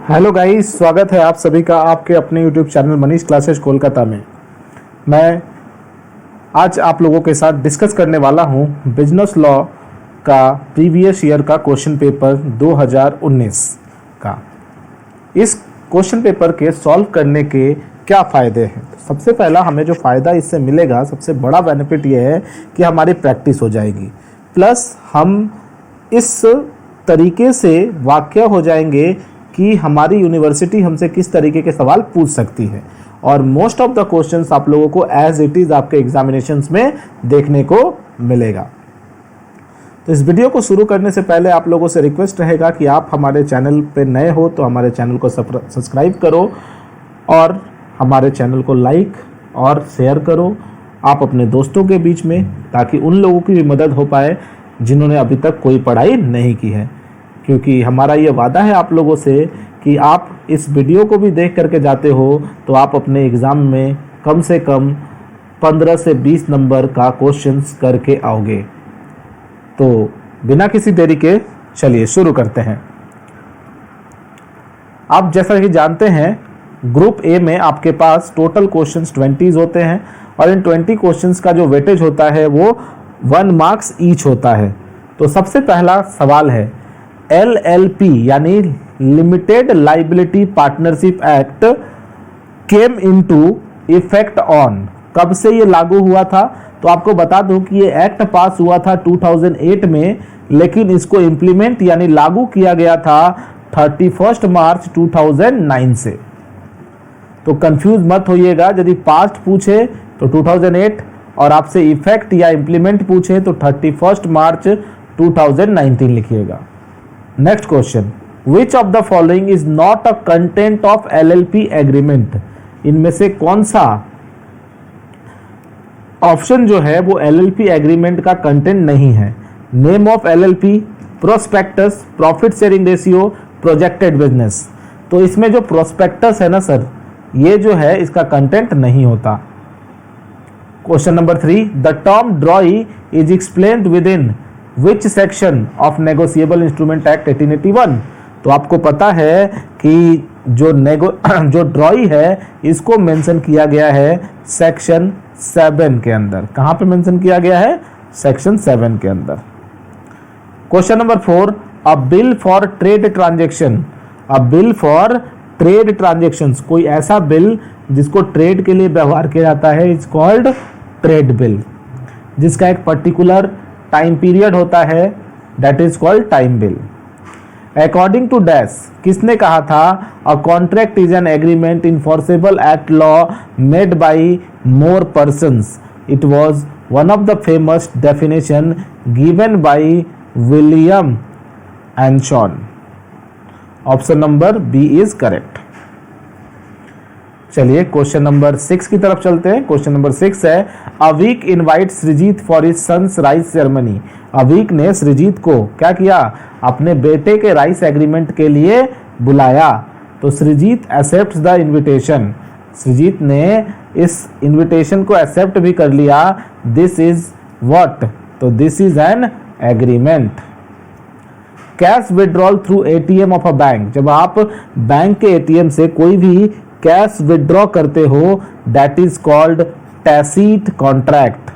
Hello guys, स्वागत है आप सभी का आपके अपने YouTube channel Manish classes Kolkata में। मैं आज आप लोगों के साथ डिस्कस करने वाला हूं बिजनेस लॉ का प्रीवियस ईयर का क्वेश्चन पेपर 2019 का। इस क्वेश्चन पेपर के सॉल्व करने के क्या फ़ायदे हैं? सबसे पहला हमें जो फ़ायदा इससे मिलेगा, सबसे बड़ा बेनिफिट ये है कि हमारी प्रैक्टिस हो जाएगी, प्लस हम इस तरीके से वाक़या हो जाएंगे कि हमारी यूनिवर्सिटी हमसे किस तरीके के सवाल पूछ सकती है, और मोस्ट ऑफ द क्वेश्चंस आप लोगों को एज इट इज़ आपके एग्जामिनेशंस में देखने को मिलेगा। तो इस वीडियो को शुरू करने से पहले आप लोगों से रिक्वेस्ट रहेगा कि आप हमारे चैनल पे नए हो तो हमारे चैनल को सब्सक्राइब करो और हमारे चैनल को लाइक और शेयर करो आप अपने दोस्तों के बीच में, ताकि उन लोगों की भी मदद हो पाए जिन्होंने अभी तक कोई पढ़ाई नहीं की है। क्योंकि हमारा ये वादा है आप लोगों से कि आप इस वीडियो को भी देख करके जाते हो तो आप अपने एग्ज़ाम में कम से कम 15 से 20 नंबर का क्वेश्चंस करके आओगे। तो बिना किसी देरी के चलिए शुरू करते हैं। आप जैसा कि जानते हैं, ग्रुप ए में आपके पास टोटल क्वेश्चंस 20 होते हैं और इन 20 क्वेश्चंस का जो वेटेज होता है वो 1 मार्क्स ईच होता है। तो सबसे पहला सवाल है, LLP यानी limited liability partnership act came into effect on, कब से ये लागू हुआ था? तो आपको बता दूं कि ये एक्ट पास हुआ था 2008 में, लेकिन इसको इम्प्लीमेंट यानी लागू किया गया था 31 मार्च 2009 से। तो कंफ्यूज मत होइएगा, यदि पास्ट पूछे तो 2008 और आपसे इफेक्ट या इम्प्लीमेंट पूछे तो 31 मार्च 2019 लिखिएगा। Next question, which of the following is not a content of LLP agreement? इनमें से कौन सा ऑप्शन जो है वो LLP एग्रीमेंट का कंटेंट नहीं है? Name of LLP, prospectus, profit sharing ratio, projected business. तो इसमें जो प्रोस्पेक्टस है ना सर, ये जो है इसका कंटेंट नहीं होता। Question number 3, the term ड्रॉई is explained with in which section of negotiable instrument act 1881? तो आपको पता है कि जो ड्रॉई है इसको मेंशन किया गया है सेक्शन 7 के अंदर। कहां पे मेंशन किया गया है? सेक्शन 7 के अंदर। Question number 4, a bill for trade transaction. A bill for trade transactions, कोई ऐसा बिल जिसको ट्रेड के लिए व्यवहार किया जाता है, इज कॉल्ड ट्रेड बिल, जिसका एक पर्टिकुलर टाइम पीरियड होता है, that is called time bill. According to dash, किसने कहा था? A contract is an agreement enforceable at law made by more persons. It was one of the famous definition given by William Anson. Option number B is correct. चलिए question number 6 की तरफ चलते हैं। Question number 6 है, Avik invite Srijit for his sons rice ceremony. Avik ने सृजीत को क्या किया? अपने बेटे के राइस एग्रीमेंट के लिए बुलाया। तो Srijit accept the invitation, Srijit ने इस इनविटेशन को एक्सेप्ट भी कर लिया। This is what? तो this is an agreement. Cash withdrawal through ATM of a bank, जब आप बैंक के ATM से कोई भी कैश विड्रॉ करते हो, that is called tacit contract.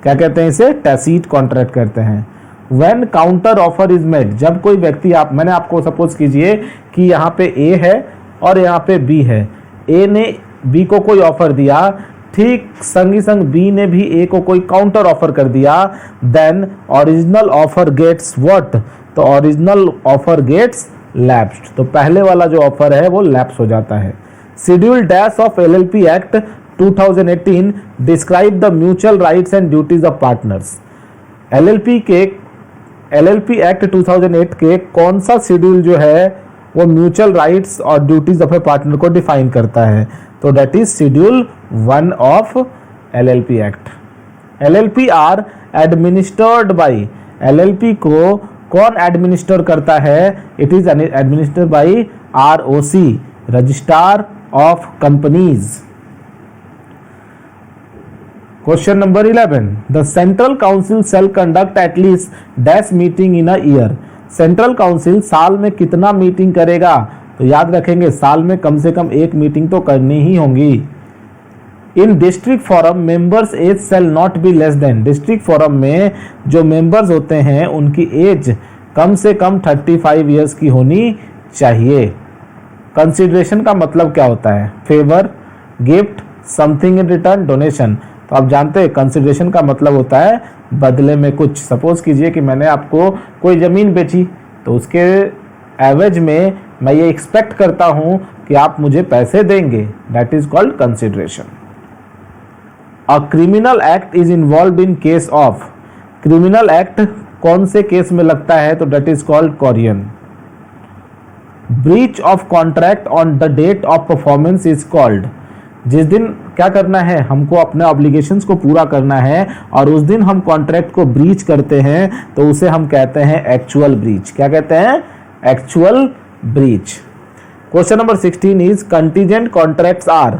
क्या कहते हैं इसे? टैसिट कॉन्ट्रैक्ट कहते हैं। When counter offer is made, जब कोई व्यक्ति मैंने आपको सपोज कीजिए कि यहाँ पे A है और यहाँ पे B है। A ने B को कोई ऑफर दिया, ठीक संगी संग B ने भी A को कोई काउंटर ऑफर कर दिया, then original offer gets what? तो ओरिजिनल ऑफर गेट्स लैप्स्ड। तो पहले वाला जो ऑफर है वो लैप्स हो जाता है। Schedule dash of LLP act 2018 describe the mutual rights and duties of partners. LLP act 2008 के कौन सा शेड्यूल जो है वो म्यूचुअल राइट्स और ड्यूटीज ऑफ ए पार्टनर को डिफाइन करता है? तो that is schedule 1 of LLP act. LLP are administered by, LLP को कौन एडमिनिस्टर करता है? It is administered by ROC, registrar of companies. Question number 11, the central council shall conduct at least dash meeting in a year. Central council साल में कितना meeting करेगा? तो याद रखेंगे साल में कम से कम एक मीटिंग तो करनी ही होगी। In district forum members as shall not be less than, district forum में जो मेंबर्स होते हैं उनकी एज कम से कम 35 ईयर्स की होनी चाहिए। कंसिडरेशन का मतलब क्या होता है? Favour, gift, something in return, donation. तो आप जानते हैं कंसिडरेशन का मतलब होता है बदले में कुछ। सपोज कीजिए कि मैंने आपको कोई ज़मीन बेची, तो उसके एवरेज में मैं ये एक्सपेक्ट करता हूँ कि आप मुझे पैसे देंगे, that is called consideration. A criminal act is involve in case of, criminal act कौन से केस में लगता है? तो that is called coercion. Breach of contract on the date of performance is called, जिस दिन क्या करना है, हमको अपने ऑब्लिगेशंस को पूरा करना है और उस दिन हम कॉन्ट्रैक्ट को ब्रीच करते हैं तो उसे हम कहते हैं एक्चुअल ब्रीच। क्या कहते हैं? Actual breach. Question number 16 is contingent contracts are,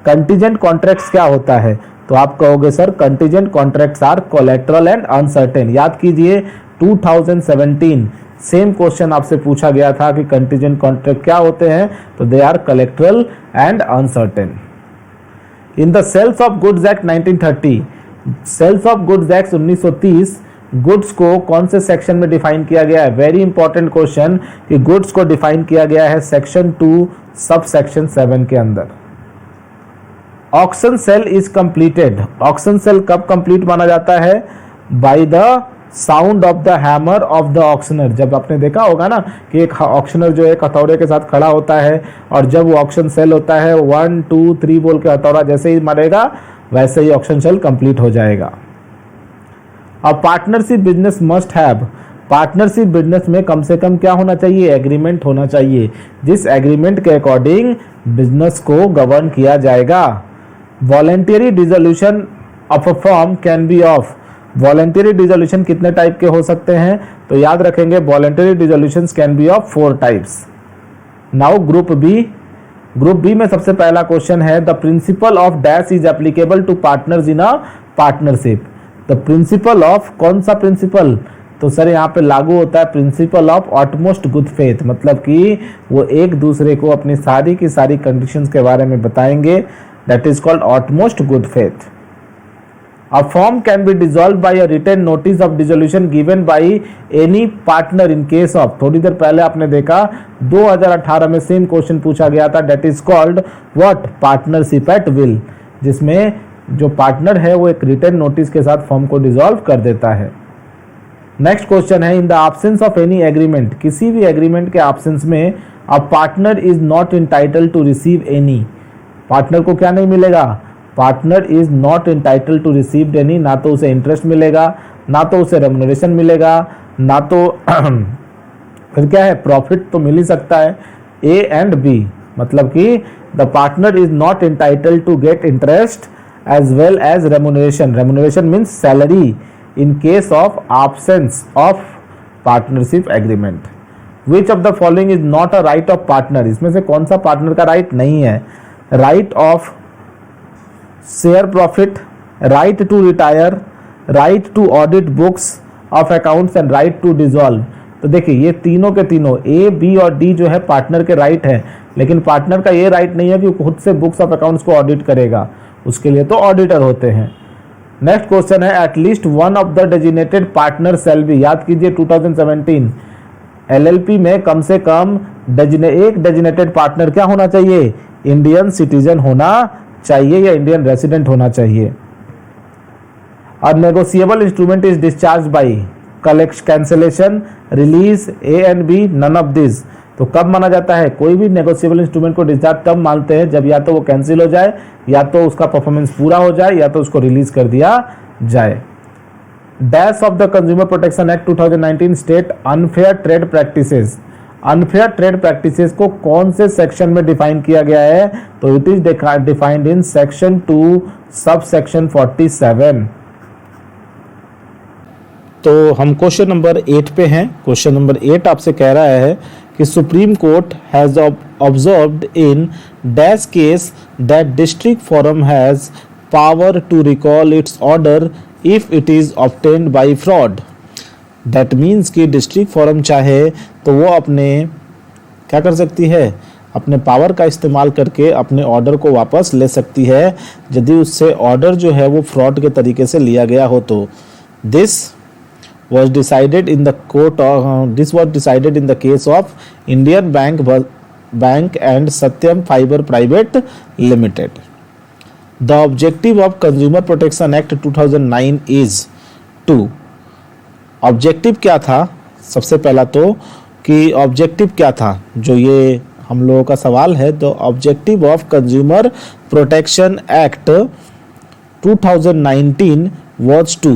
contingent contracts क्या होता है? तो आप कहोगे sir contingent contracts are collateral and uncertain. याद कीजिए 2017 सेम क्वेश्चन आपसे पूछा गया था कि कंटीजेंट कॉन्ट्रैक्ट क्या होते हैं, तो they are collateral and uncertain. In the sales of goods act 1930, sales of goods act 1930 goods को कौन से सेक्शन में डिफाइन किया गया है? वेरी इंपॉर्टेंट क्वेश्चन कि गुड्स को डिफाइन किया गया है सेक्शन 2 सब सेक्शन 7 के अंदर। Auction sale is completed, auction sale कब कंप्लीट माना जाता है? By the sound of the hammer of the auctioneer. जब आपने देखा होगा ना कि एक ऑक्शनर जो है हथौड़े के साथ खड़ा होता है और जब वो ऑक्शन सेल होता है 1 2 3 बोल के हथौड़ा जैसे ही मारेगा वैसे ही ऑक्शन सेल कंप्लीट हो जाएगा। अब partnership business must have, partnership business में कम से कम क्या होना चाहिए? एग्रीमेंट होना चाहिए, जिस एग्रीमेंट के अकॉर्डिंग बिजनेस को गवर्न किया जाएगा। Voluntary dissolution of a firm can be of, voluntary dissolution कितने टाइप के हो सकते हैं? तो याद रखेंगे voluntary dissolutions can be of 4 types. Now group B, group B में सबसे पहला क्वेश्चन है the principle of dash is applicable to partners in a partnership. The principle of, कौन सा प्रिंसिपल? तो सर यहाँ पे लागू होता है प्रिंसिपल ऑफ ऑटमोस्ट गुड फेथ, मतलब कि वो एक दूसरे को अपनी सारी की सारी कंडीशंस के बारे में बताएंगे, that is called utmost good faith. A firm can be dissolved by a written notice of dissolution given by any partner in case of, थोड़ी देर पहले आपने देखा 2018 में सेम क्वेश्चन पूछा गया था, that is called what? Partnership at will, जिसमें जो पार्टनर है वो एक रिटन नोटिस के साथ फर्म को डिसॉल्व कर देता है। नेक्स्ट क्वेश्चन है in the absence of any agreement, किसी भी एग्रीमेंट के एब्सेंस में a partner is not entitled to receive any, partner को क्या नहीं मिलेगा? Partner is not entitled to receive any, ना तो उसे इंटरेस्ट मिलेगा, ना तो उसे रेम्युनरेशन मिलेगा, ना तो फिर क्या है प्रॉफिट तो मिल ही सकता है। ए एंड बी, मतलब कि the partner is not entitled to get interest as well as remuneration, remuneration means salary in case of absence of partnership agreement. Which of the following is not a right of partner, इसमें से कौन सा partner का right नहीं है? Right of share profit, right to retire, right to audit books of accounts and right to dissolve. तो देखिए ये तीनों के तीनों ए बी और डी जो है पार्टनर के राइट है, लेकिन पार्टनर का ये राइट नहीं है कि वो खुद से बुक्स ऑफ अकाउंट्स को ऑडिट करेगा, उसके लिए तो ऑडिटर होते हैं। नेक्स्ट क्वेश्चन है at least one of the designated partner shall be, याद कीजिए 2017 एलएलपी में कम से कम एक डेजिग्नेटेड पार्टनर क्या होना चाहिए? इंडियन सिटीजन होना चाहिए या इंडियन रेसिडेंट होना चाहिए। और negotiable instrument is discharge by cancellation, release, A and B, none of this. तो कब माना जाता है? कोई भी नेगोशिएबल इंस्ट्रूमेंट को डिस्चार्ज तब मानते हैं जब या तो वो कैंसिल हो जाए, या तो उसका परफॉर्मेंस पूरा हो जाए, या तो उसको रिलीज कर दिया जाए। Dash of the consumer protection act 2019 state unfair trade practices, unfair trade practices को कौन से सेक्शन में डिफाइन किया गया है? तो it is defined in section 2 sub section 47। तो हम क्वेश्चन नंबर 8 पे हैं। क्वेश्चन नंबर 8 आपसे कह रहा है कि supreme court has observed in dash case that district forum has power to recall its order if it is obtained by fraud. That means कि डिस्ट्रिक्ट फोरम चाहे तो वो अपने क्या कर सकती है, अपने पावर का इस्तेमाल करके अपने ऑर्डर को वापस ले सकती है यदि उससे ऑर्डर जो है वो फ्रॉड के तरीके से लिया गया हो तो। This was decided in the court this was decided in the case of Indian Bank and Satyam Fiber Private Limited. The objective of Consumer Protection Act 2009 is to, objective क्या था, सबसे पहला तो कि ऑब्जेक्टिव क्या था जो ये हम लोगों का सवाल है। तो objective of consumer protection act 2019 was to,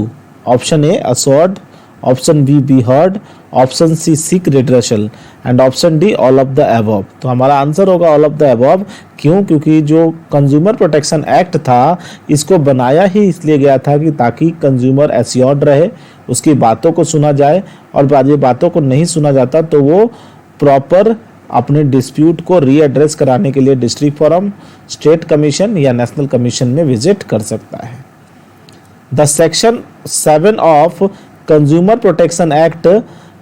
option A assured, option B be heard, option C seek redressal and option D all of the above. तो हमारा आंसर होगा ऑल ऑफ द अबव। क्यों? क्योंकि जो कंज्यूमर प्रोटेक्शन एक्ट था इसको बनाया ही इसलिए गया था कि ताकि कंज्यूमर एश्योर्ड रहे, उसकी बातों को सुना जाए, और बाद में बातों को नहीं सुना जाता तो वो प्रॉपर अपने डिस्प्यूट को रीएड्रेस कराने के लिए डिस्ट्रिक्ट फोरम, स्टेट कमीशन या नेशनल कमीशन में विजिट कर सकता है। The section 7 of Consumer Protection Act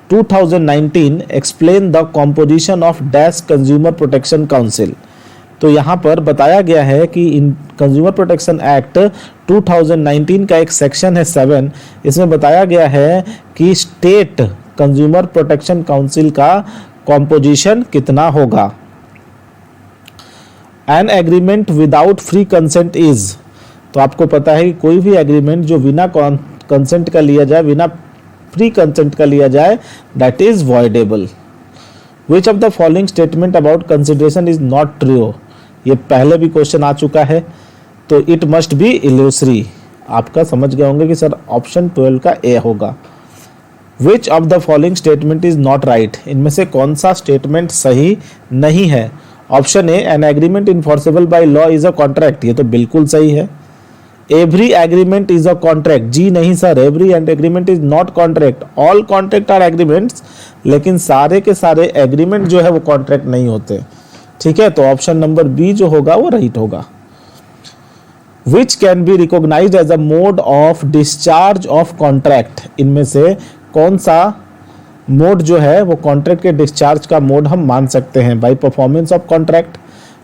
2019 explain the composition of Dash Consumer Protection Council। तो यहाँ पर बताया गया है कि इन कंज्यूमर प्रोटेक्शन एक्ट 2019 का एक सेक्शन है 7, इसमें बताया गया है कि स्टेट कंज्यूमर प्रोटेक्शन काउंसिल का कॉम्पोजिशन कितना होगा। An agreement without free consent is, तो आपको पता है कि कोई भी एग्रीमेंट जो बिना कंसेंट का लिया जाए, बिना फ्री कंसेंट का लिया जाए, that is voidable. Which of the following statement about consideration is not true, ये पहले भी क्वेश्चन आ चुका है, तो इट मस्ट बी इल्यूसरी। आपका समझ गए होंगे कि सर ऑप्शन 12 का ए होगा। Which of the following statement is not right, इनमें से कौन सा स्टेटमेंट सही नहीं है। Option A an agreement enforceable by law is a contract, ये तो बिल्कुल सही है। Every agreement is a contract, जी नहीं sir, every agreement is not contract, all contract are agreements, लेकिन सारे के सारे एग्रीमेंट जो है वो कॉन्ट्रैक्ट नहीं होते। ठीक है, तो ऑप्शन नंबर बी जो होगा वो राइट होगा। Which can be recognized as a mode of discharge of contract, इनमें से कौन सा मोड जो है वो कॉन्ट्रैक्ट के डिस्चार्ज का मोड हम मान सकते हैं। By performance of contract,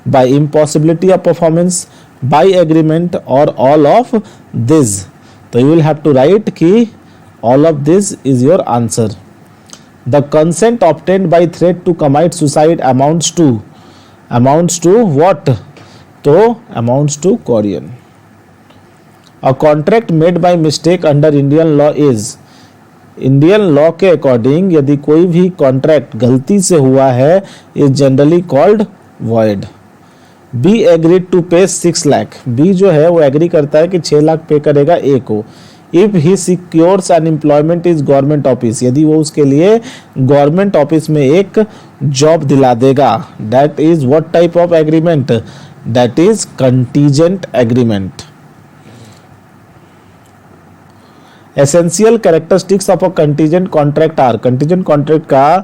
by impossibility of performance, by agreement और ऑल ऑफ दिस। तो you will have to write कि all of this is your answer. The consent obtained by threat to commit suicide amounts to what, तो amounts to coercion. A contract made by mistake under Indian law is, Indian law के according यदि कोई भी contract गलती से हुआ है is generally called void. B agreed to पे 6 लाख, बी जो है वो एग्री करता है कि 6 लाख पे करेगा ए को। If he secures an employment is government office, यदि वो उसके लिए गवर्नमेंट ऑफिस में एक जॉब दिला देगा, that is what type of agreement, that is contingent agreement. Essential characteristics of a contingent contract are, contingent contract का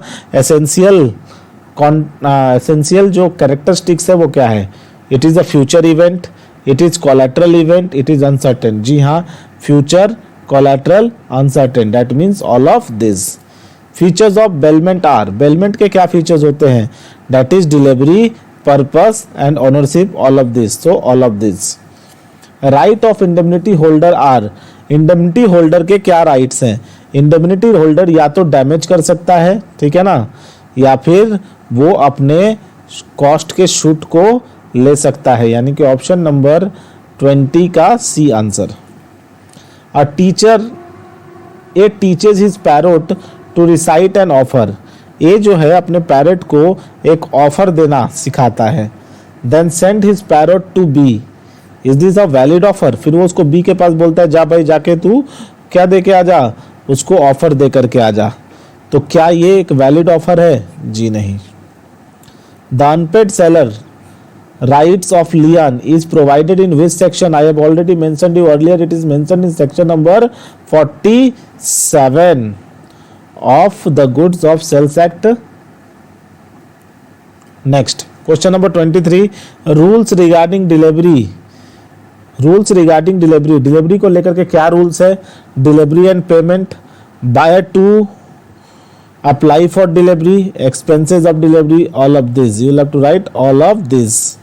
एसेंशियल जो कैरेक्टरिस्टिक्स है वो क्या है। It is a future event, it is collateral event, it is uncertain. जी हाँ, future, collateral, uncertain, that means all of this. Features of bailment are, bailment के क्या फीचर्स होते हैं, that is delivery, purpose and ownership, all of this, so all of this. Right of indemnity holder are, indemnity holder के क्या rights हैं। Indemnity holder या तो damage कर सकता है, ठीक है ना, या फिर वो अपने कॉस्ट के शूट को ले सकता है, यानी कि ऑप्शन नंबर 20 का C answer. A teacher A teaches his parrot to recite an offer, A जो है अपने पैरेट को एक ऑफर देना सिखाता है। Then send his parrot to B, is this a valid offer, फिर वो उसको बी के पास बोलता है जा भाई जाके तू क्या दे के आ जा, उसको ऑफर दे करके आ जा। तो क्या ये एक वैलिड ऑफर है, जी नहीं। The unpaid seller rights of lien is provided in which section, I have already mentioned you earlier, it is mentioned in section number 47 of the goods of sales act. Next question number 23, rules regarding delivery, rules regarding delivery, delivery को लेकर के क्या rules है। Delivery and payment, buyer to apply for delivery, expenses of delivery, all of this you will have to write all of this.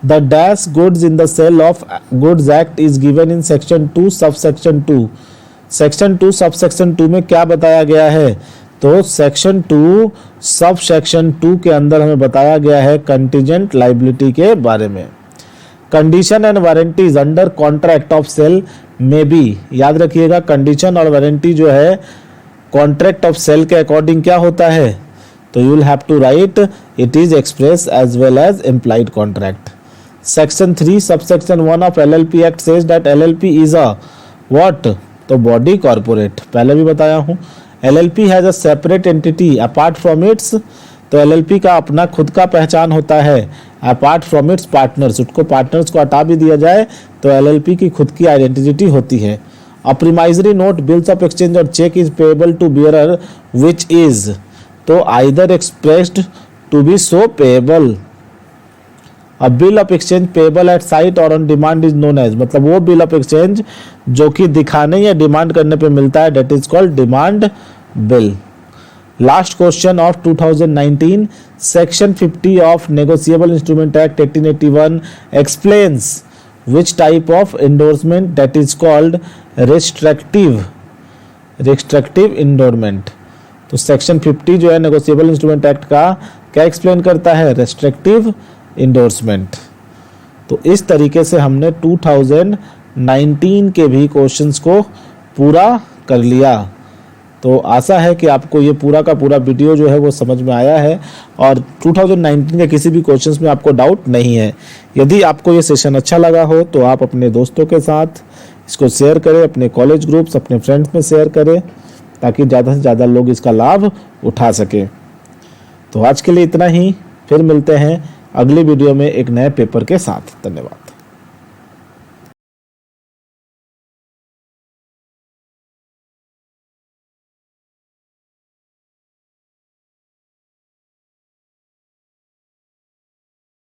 The dash goods in the sale of goods act is given in section 2 subsection 2. Section 2 subsection 2 में क्या बताया गया है? तो section 2 sub section 2 के अंदर हमें बताया गया है कंटीजेंट लाइबिलिटी के बारे में। Condition and warranties under contract of sale में बी, याद रखिएगा कंडीशन और वारंटी जो है कॉन्ट्रैक्ट ऑफ सेल के अकॉर्डिंग क्या होता है? तो you will have to write it is express as well as implied contract. Section 3 subsection 1 of LLP act says that LLP is a what? तो बॉडी कॉर्पोरेट, पहले भी बताया हूँ। LLP has a separate entity apart from it's, तो LLP का अपना खुद का पहचान होता है अपार्ट फ्रॉम इट्स पार्टनर्स, उसको पार्टनर्स को हटा भी दिया जाए तो एलएलपी की खुद की आइडेंटिटी होती है। A promissory note, bills of exchange or cheque is payable to bearer which is, तो either expressed to be so payable. A bill of exchange payable at sight or on demand is known as, मतलब वो bill of exchange जो कि दिखाने या demand करने पे मिलता है, that is called demand bill. Last question of 2019, section 50 of negotiable instrument act 1881 explains which type of endorsement that is called restrictive endorsement। तो सेक्शन 50 जो है नेगोशिएबल इंस्ट्रूमेंट एक्ट का क्या एक्सप्लेन करता है? Restrictive endorsement. तो इस तरीके से हमने 2019 के भी क्वेश्चंस को पूरा कर लिया। तो आशा है कि आपको ये पूरा का पूरा वीडियो जो है वो समझ में आया है और 2019 के किसी भी क्वेश्चंस में आपको डाउट नहीं है। यदि आपको ये सेशन अच्छा लगा हो तो आप अपने दोस्तों के साथ इसको शेयर करें, अपने कॉलेज ग्रुप्स, अपने फ्रेंड्स में शेयर करें ताकि ज़्यादा से ज़्यादा लोग इसका लाभ उठा सकें। तो आज के लिए इतना ही, फिर मिलते हैं अगली वीडियो में एक नए पेपर के साथ। धन्यवाद।